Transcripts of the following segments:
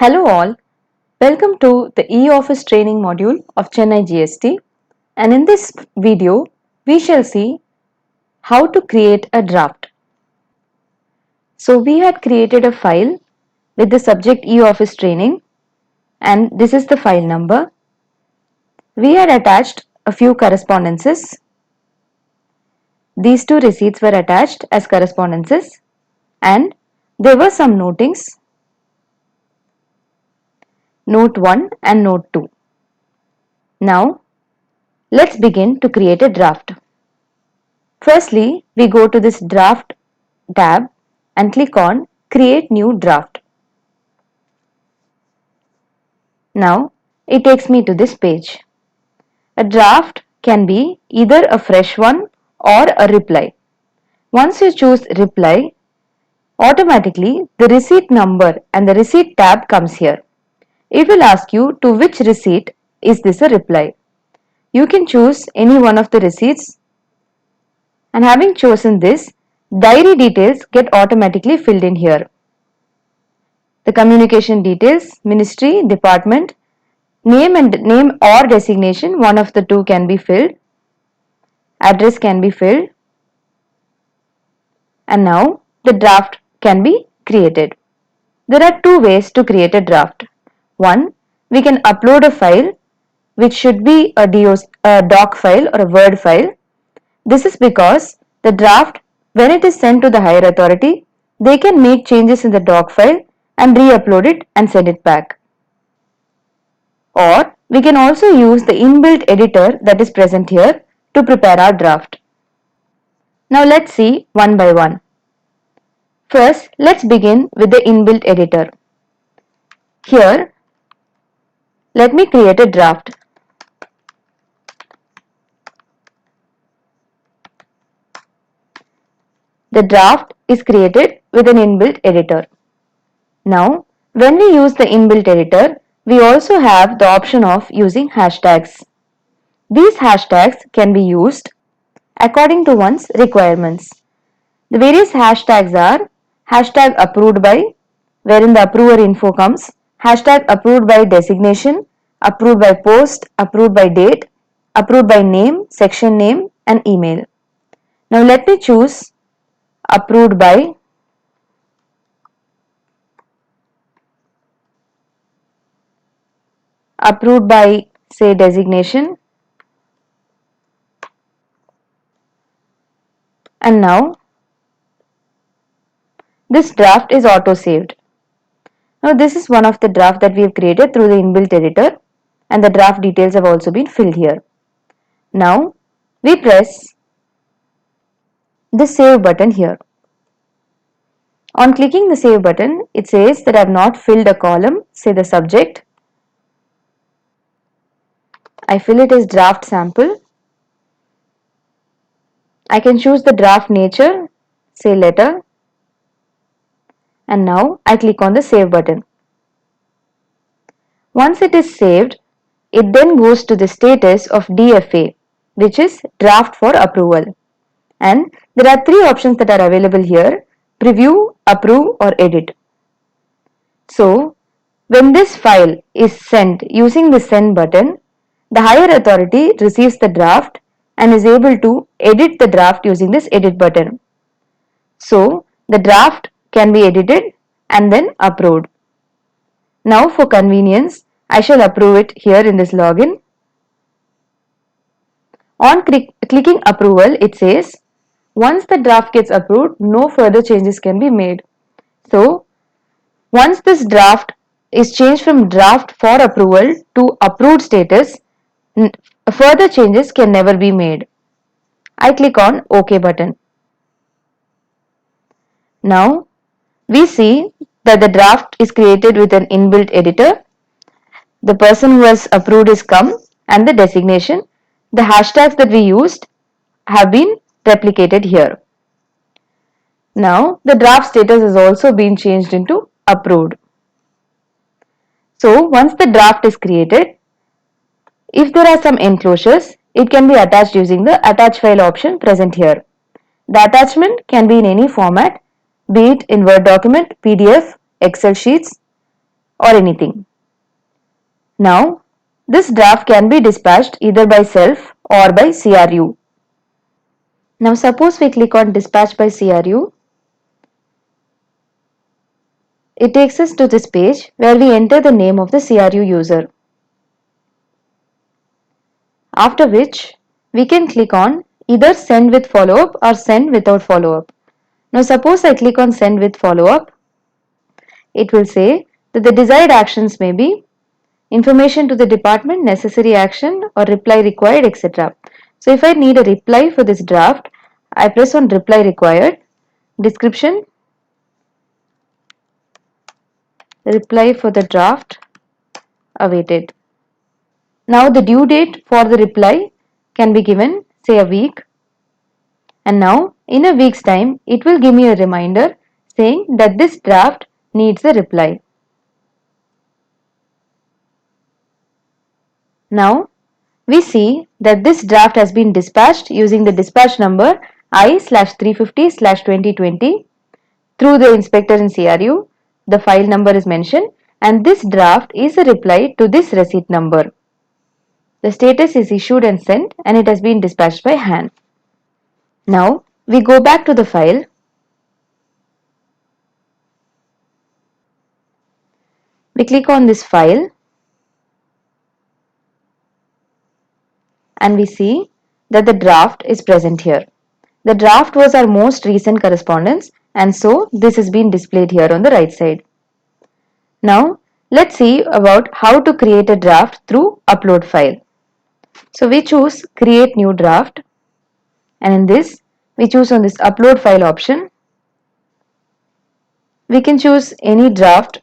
Hello all, welcome to the e-office training module of Chennai GST, and in this video we shall see how to create a draft. So we had created a file with the subject e-office training, and this is the file number. We had attached a few correspondences. These two receipts were attached as correspondences, and there were some notings, note 1 and note 2. Now let's begin to create a draft. Firstly, we go to this draft tab and click on create new draft. Now it takes me to this page. A draft can be either a fresh one or a reply. Once you choose reply, automatically the receipt number and the receipt tab comes here. It will ask you to which receipt is this a reply. You can choose any one of the receipts, and having chosen this, diary details get automatically filled in here. The communication details, ministry, department, name or designation, one of the two can be filled. Address can be filled. And now the draft can be created. There are two ways to create a draft. One, we can upload a file which should be a doc file or a Word file. This is because the draft, when it is sent to the higher authority, they can make changes in the doc file and re-upload it and send it back. Or we can also use the inbuilt editor that is present here to prepare our draft. Now let's see one by one. First, let's begin with the inbuilt editor. Here, let me create a draft. The draft is created with an inbuilt editor. Now, when we use the inbuilt editor, we also have the option of using hashtags. These hashtags can be used according to one's requirements. The various hashtags are hashtag approved by, wherein the approver info comes, hashtag approved by designation, approved by post, approved by date, approved by name, section name and email. Now let me choose approved by, say designation, and now this draft is auto saved. Now this is one of the draft that we have created through the inbuilt editor, and the draft details have also been filled here. Now we press the save button here. On clicking the save button, it says that I have not filled a column, say the subject. I fill it as draft sample. I can choose the draft nature, say letter, and now I click on the save button. Once it is saved, it then goes to the status of DFA, which is draft for approval. And there are three options that are available here: preview, approve or edit. So, when this file is sent using the send button, the higher authority receives the draft and is able to edit the draft using this edit button. So, the draft can be edited and then approved. Now for convenience, I shall approve it here in this login. On clicking approval, it says once the draft gets approved, no further changes can be made. So, once this draft is changed from draft for approval to approved status, further changes can never be made. I click on OK button. Now we see that the draft is created with an inbuilt editor. The person who has approved is come and the designation. The hashtags that we used have been replicated here. Now the draft status has also been changed into approved. So once the draft is created, if there are some enclosures, it can be attached using the attach file option present here. The attachment can be in any format, be it in Word document, PDF, Excel sheets, or anything. Now, this draft can be dispatched either by self or by CRU. Now suppose we click on dispatch by CRU. It takes us to this page where we enter the name of the CRU user. After which we can click on either send with follow-up or send without follow-up. Now suppose I click on send with follow-up. It will say that the desired actions may be information to the department, necessary action or reply required, etc. So if I need a reply for this draft, I press on reply required, description, reply for the draft awaited. Now the due date for the reply can be given, say, a week, and now in a week's time it will give me a reminder saying that this draft needs a reply. Now we see that this draft has been dispatched using the dispatch number I/350/2020 through the inspector in CRU. The file number is mentioned and this draft is a reply to this receipt number. The status is issued and sent and it has been dispatched by hand. Now we go back to the file. We click on this file and we see that the draft is present here. The draft was our most recent correspondence and so this has been displayed here on the right side. Now let's see about how to create a draft through upload file. So we choose create new draft and in this we choose on this upload file option. We can choose any draft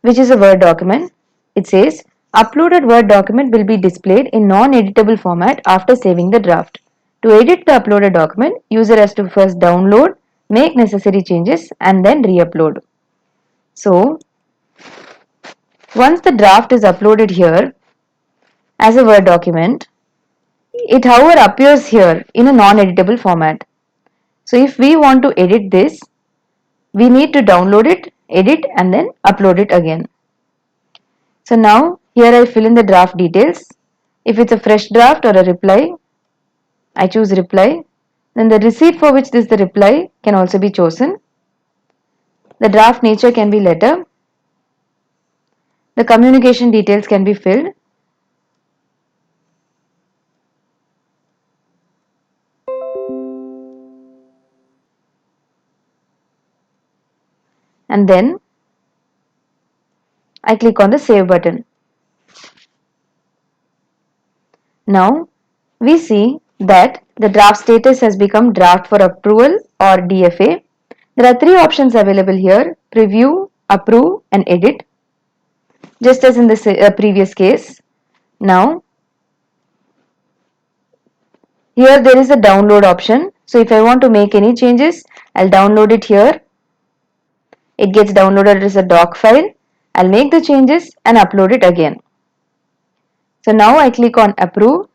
which is a Word document. It says uploaded Word document will be displayed in non-editable format after saving the draft. To edit the uploaded document, user has to first download, make necessary changes and then re-upload. So once the draft is uploaded here as a Word document, it however appears here in a non-editable format. So if we want to edit this, we need to download it, edit and then upload it again. So now here I fill in the draft details. If it's a fresh draft or a reply, I choose reply. Then the receipt for which this is the reply can also be chosen. The draft nature can be letter. The communication details can be filled. And then I click on the save button. Now we see that the draft status has become draft for approval or DFA. There are three options available here: preview, approve and edit, just as in the previous case. Now here there is a download option. So if I want to make any changes, I'll download it here. It gets downloaded as a doc file. I'll make the changes and upload it again. So now I click on approve.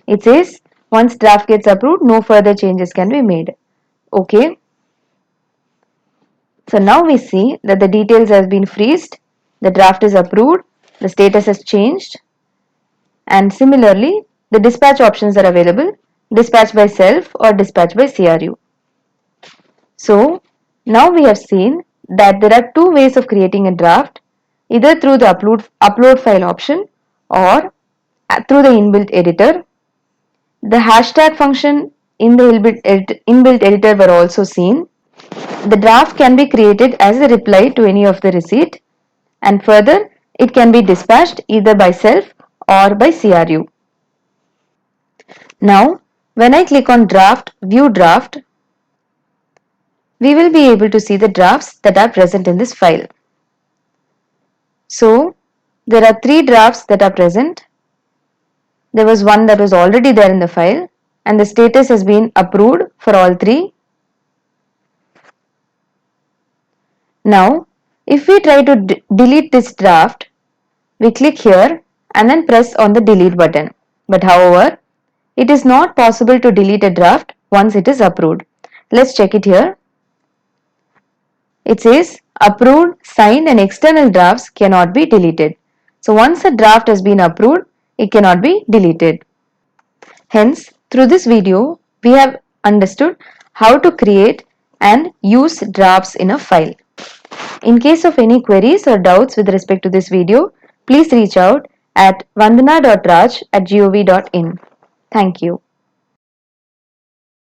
It says once draft gets approved, no further changes can be made. Okay. So now we see that the details has been freezed, the draft is approved, the status has changed, and similarly the dispatch options are available: dispatch by self or dispatch by CRU. So now we have seen that there are two ways of creating a draft, either through the upload file option or through the inbuilt editor. The hashtag function in the inbuilt editor were also seen. The draft can be created as a reply to any of the receipt, and further it can be dispatched either by self or by CRU. Now when I click on draft, view draft, we will be able to see the drafts that are present in this file. So there are three drafts that are present. There was one that was already there in the file and the status has been approved for all three. Now if we try to delete this draft, we click here and then press on the delete button. But however, it is not possible to delete a draft once it is approved. Let's check it here. It says approved, signed and external drafts cannot be deleted. So once a draft has been approved, it cannot be deleted. Hence, through this video, we have understood how to create and use drafts in a file. In case of any queries or doubts with respect to this video, please reach out at vandana.raj@gov.in. Thank you.